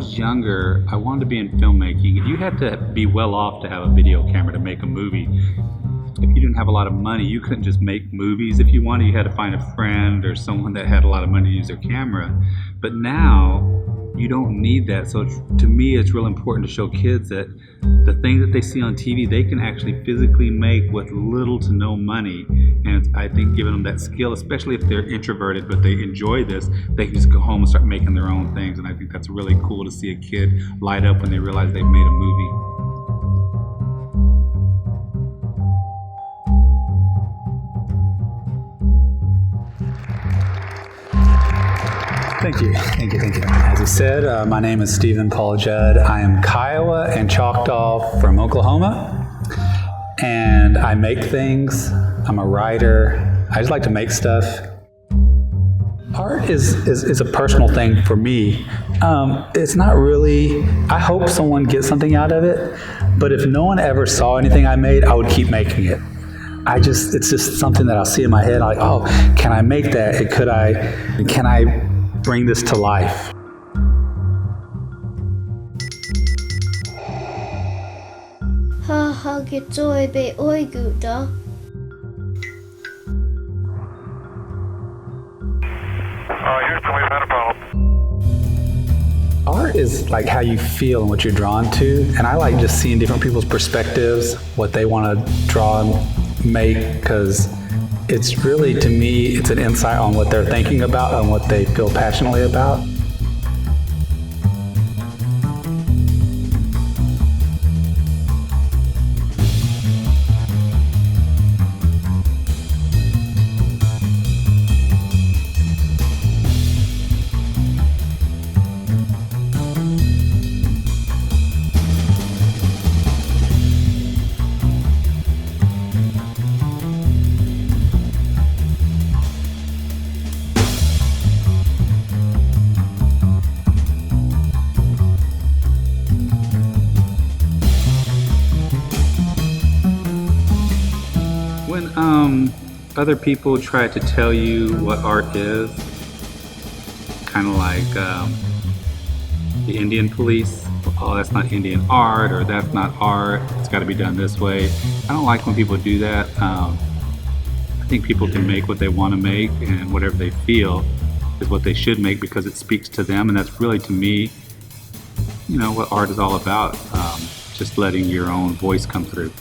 was younger, I wanted to be in filmmaking. You had to be well off to have a video camera to make a movie. If you didn't have a lot of money, you couldn't just make movies. If you wanted, you had to find a friend or someone that had a lot of money to use their camera. But now, you don't need that. So to me, it's real important to show kids that the things that they see on TV, they can actually physically make with little to no money. And I think giving them that skill, especially if they're introverted but they enjoy this, they can just go home and start making their own things. And I think that's really cool to see a kid light up when they realize they've made a movie. Thank you. As he said, my name is Stephen Paul Judd. I am Kiowa and Choctaw from Oklahoma, and I make things. I'm a writer. I just like to make stuff. Art is a personal thing for me. It's not really, I hope someone gets something out of it, but if no one ever saw anything I made, I would keep making it. It's just something that I'll see in my head, like, oh, can I make that? Can I bring this to life? Art is like how you feel and what you're drawn to, and I like just seeing different people's perspectives, what they want to draw and make, because it's really, to me, it's an insight on what they're thinking about and what they feel passionately about. When other people try to tell you what art is, kind of like the Indian police, oh, that's not Indian art, or that's not art, it's got to be done this way. I don't like when people do that. I think people can make what they want to make, and whatever they feel is what they should make because it speaks to them, and that's really, to me, what art is all about, just letting your own voice come through.